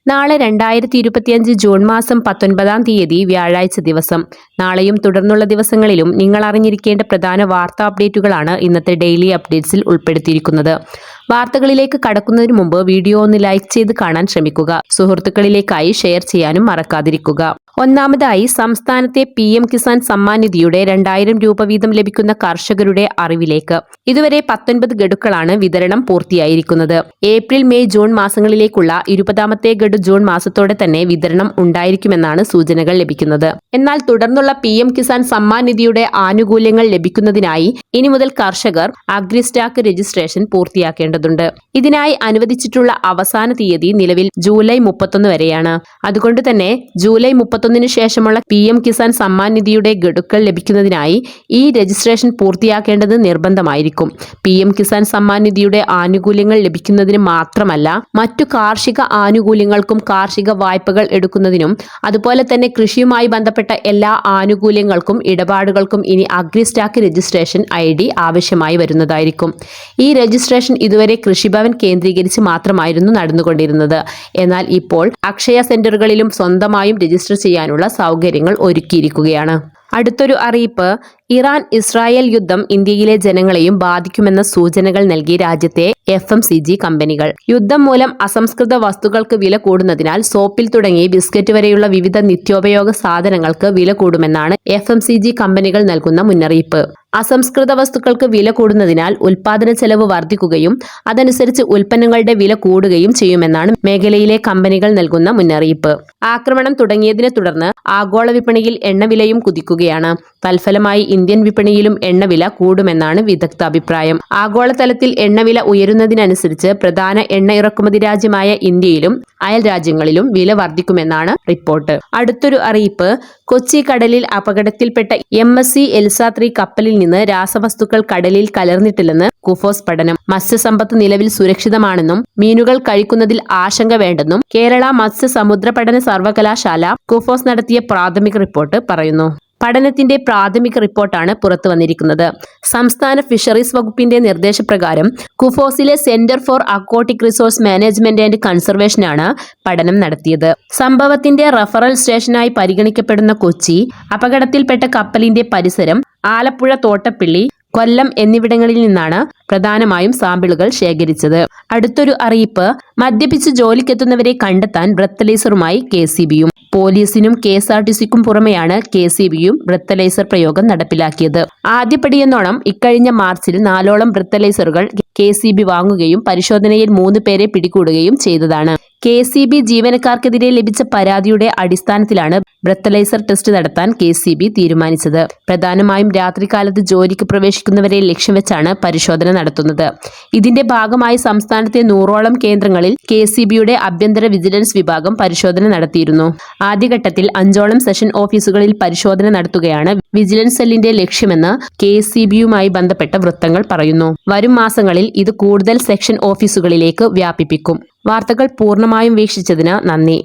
നാളെ 2025 ജൂൺ മാസം 19-ാം തീയതി വ്യാഴാഴ്ച ദിവസം. നാളെയും തുടർന്നുള്ള ദിവസങ്ങളിലും നിങ്ങൾ അറിഞ്ഞിരിക്കേണ്ട പ്രധാന വാർത്താ അപ്ഡേറ്റുകളാണ് ഇന്നത്തെ ഡെയിലി അപ്ഡേറ്റ്സിൽ ഉൾപ്പെടുത്തിയിരിക്കുന്നത്. വാർത്തകളിലേക്ക് കടക്കുന്നതിന് മുമ്പ് വീഡിയോ ഒന്ന് ലൈക്ക് ചെയ്ത് കാണാൻ ശ്രമിക്കുക. സുഹൃത്തുക്കളിലേക്കായി ഷെയർ ചെയ്യാനും മറക്കാതിരിക്കുക. ഒന്നാമതായി, സംസ്ഥാനത്തെ PM കിസാൻ സമ്മാൻ നിധിയുടെ 2000 രൂപ വീതം ലഭിക്കുന്ന കർഷകരുടെ അറിവിലേക്ക്. ഇതുവരെ 19 ഗഡുക്കളാണ് വിതരണം പൂർത്തിയായിരിക്കുന്നത്. ഏപ്രിൽ, മെയ്, ജൂൺ മാസങ്ങളിലേക്കുള്ള 20ാമത്തെ ഗഡു ജൂൺ മാസത്തോടെ തന്നെ വിതരണം ഉണ്ടായിരിക്കുമെന്നാണ് സൂചനകൾ ലഭിക്കുന്നത്. എന്നാൽ തുടർന്നുള്ള PM കിസാൻ സമ്മാൻ നിധിയുടെ ആനുകൂല്യങ്ങൾ ലഭിക്കുന്നതിനായി ഇനി മുതൽ കർഷകർ അഗ്രിസ്റ്റാക്ക് രജിസ്ട്രേഷൻ പൂർത്തിയാക്കേണ്ടതുണ്ട്. ഇതിനായി അനുവദിച്ചിട്ടുള്ള അവസാന തീയതി നിലവിൽ ജൂലൈ 31 വരെയാണ്. അതുകൊണ്ട് തന്നെ ജൂലൈ 31 ശേഷമുള്ള PM കിസാൻ സമ്മാൻ നിധിയുടെ ഗഡുക്കൾ ലഭിക്കുന്നതിനായി ഈ രജിസ്ട്രേഷൻ പൂർത്തിയാക്കേണ്ടത് നിർബന്ധമായിരിക്കും. PM കിസാൻ സമ്മാൻ നിധിയുടെ ആനുകൂല്യങ്ങൾ ലഭിക്കുന്നതിന് മാത്രമല്ല, മറ്റു കാർഷിക ആനുകൂല്യങ്ങൾക്കും കാർഷിക വായ്പകൾ എടുക്കുന്നതിനും അതുപോലെ തന്നെ കൃഷിയുമായി ബന്ധപ്പെട്ട എല്ലാ ആനുകൂല്യങ്ങൾക്കും ഇടപാടുകൾക്കും ഇനി അഗ്രിസ്റ്റാക്ക് രജിസ്ട്രേഷൻ ID ആവശ്യമായി വരുന്നതായിരിക്കും. ഈ രജിസ്ട്രേഷൻ ഇതുവരെ കൃഷിഭവൻ കേന്ദ്രീകരിച്ച് മാത്രമായിരുന്നു നടന്നുകൊണ്ടിരുന്നത്. എന്നാൽ ഇപ്പോൾ അക്ഷയ സെന്ററുകളിലും സ്വന്തമായും രജിസ്റ്റർ ചെയ്യാനുള്ള സൗകര്യങ്ങൾ ഒരുക്കിയിരിക്കുകയാണ്. അടുത്തൊരു അറിയിപ്പ്, ഇറാൻ ഇസ്രായേൽ യുദ്ധം ഇന്ത്യയിലെ ജനങ്ങളെയും ബാധിക്കുമെന്ന സൂചനകൾ നൽകി രാജ്യത്തെ FMCG കമ്പനികൾ. യുദ്ധം മൂലം അസംസ്കൃത വസ്തുക്കൾക്ക് വില കൂടുന്നതിനാൽ സോപ്പിൽ തുടങ്ങി ബിസ്ക്കറ്റ് വരെയുള്ള വിവിധ നിത്യോപയോഗ സാധനങ്ങൾക്ക് വില കൂടുമെന്നാണ് FMCG കമ്പനികൾ നൽകുന്ന മുന്നറിയിപ്പ്. അസംസ്കൃത വസ്തുക്കൾക്ക് വില കൂടുന്നതിനാൽ ഉൽപാദന ചെലവ് വർദ്ധിക്കുകയും അതനുസരിച്ച് ഉൽപ്പന്നങ്ങളുടെ വില കൂടുകയും ചെയ്യുമെന്നാണ് മേഖലയിലെ കമ്പനികൾ നൽകുന്ന മുന്നറിയിപ്പ്. ആക്രമണം തുടങ്ങിയതിനെ തുടർന്ന് ആഗോള വിപണിയിൽ എണ്ണവിലയും കുതിക്കുകയാണ്. തൽഫലമായി ഇന്ത്യൻ വിപണിയിലും എണ്ണവില കൂടുമെന്നാണ് വിദഗ്ധ അഭിപ്രായം. ആഗോളതലത്തിൽ എണ്ണവില ഉയരുന്നതിനനുസരിച്ച് പ്രധാന എണ്ണ ഇറക്കുമതി രാജ്യമായ ഇന്ത്യയിലും അയൽ രാജ്യങ്ങളിലും വില വർദ്ധിക്കുമെന്നാണ് റിപ്പോർട്ട്. അടുത്തൊരു അറിയിപ്പ്, കൊച്ചി കടലിൽ അപകടത്തിൽപ്പെട്ട MSC എൽസ 3 കപ്പലിൽ നിന്ന് രാസവസ്തുക്കൾ കടലിൽ കലർന്നിട്ടില്ലെന്ന് കുഫോസ് പഠനം. മത്സ്യസമ്പത്ത് നിലവിൽ സുരക്ഷിതമാണെന്നും മീനുകൾ കഴിക്കുന്നതിൽ ആശങ്ക വേണ്ടെന്നും കേരള മത്സ്യ സമുദ്ര പഠന സർവകലാശാല കുഫോസ് നടത്തിയ പ്രാഥമിക റിപ്പോർട്ട് പറയുന്നു. പഠനത്തിന്റെ പ്രാഥമിക റിപ്പോർട്ടാണ് പുറത്തു വന്നിരിക്കുന്നത്. സംസ്ഥാന ഫിഷറീസ് വകുപ്പിന്റെ നിർദ്ദേശപ്രകാരം കുഫോസിലെ centre for aquatic resource management and കൺസർവേഷനാണ് പഠനം നടത്തിയത്. സംഭവത്തിന്റെ റഫറൽ സ്റ്റേഷനായി പരിഗണിക്കപ്പെടുന്ന കൊച്ചി, അപകടത്തിൽപ്പെട്ട കപ്പലിന്റെ പരിസരം, ആലപ്പുഴ, തോട്ടപ്പള്ളി, കൊല്ലം എന്നിവിടങ്ങളിൽ നിന്നാണ് പ്രധാനമായും സാമ്പിളുകൾ ശേഖരിച്ചത്. അടുത്തൊരു അറിയിപ്പ്, മദ്യപിച്ച് ജോലിക്കെത്തുന്നവരെ കണ്ടെത്താൻ ബ്രത്തലൈസറുമായി KCBയും. പോലീസിനും KSRTCക്കും പുറമെയാണ് KCBയും ബ്രത്തലൈസർ പ്രയോഗം നടപ്പിലാക്കിയത്. ആദ്യപടിയെന്നോണം ഇക്കഴിഞ്ഞ മാർച്ചിൽ 4ഓളം ബ്രത്തലൈസറുകൾ KCB വാങ്ങുകയും പരിശോധനയിൽ 3 പേരെ പിടികൂടുകയും ചെയ്തതാണ്. KCB ജീവനക്കാർക്കെതിരെ ലഭിച്ച പരാതിയുടെ അടിസ്ഥാനത്തിലാണ് ബ്രത്തലൈസർ ടെസ്റ്റ് നടത്താൻ KCB തീരുമാനിച്ചത്. പ്രധാനമായും രാത്രികാലത്ത് ജോലിക്ക് പ്രവേശിക്കുന്നവരെ ലക്ഷ്യം വെച്ചാണ് പരിശോധന നടത്തുന്നത്. ഇതിന്റെ ഭാഗമായി സംസ്ഥാനത്തെ 100ഓളം കേന്ദ്രങ്ങളിൽ KCBയുടെ ആഭ്യന്തര വിജിലൻസ് വിഭാഗം പരിശോധന നടത്തിയിരുന്നു. ആദ്യഘട്ടത്തിൽ 5ഓളം സെഷൻ ഓഫീസുകളിൽ പരിശോധന നടത്തുകയാണ് വിജിലൻസ് സെല്ലിന്റെ ലക്ഷ്യമെന്ന് KCBയുമായി ബന്ധപ്പെട്ട വൃത്തങ്ങൾ പറയുന്നു. വരും മാസങ്ങളിൽ ഇത് കൂടുതൽ സെക്ഷൻ ഓഫീസുകളിലേക്ക് വ്യാപിപ്പിക്കും. വാർത്തകൾ പൂർണ്ണമായും വീക്ഷിച്ചതിന് നന്ദി.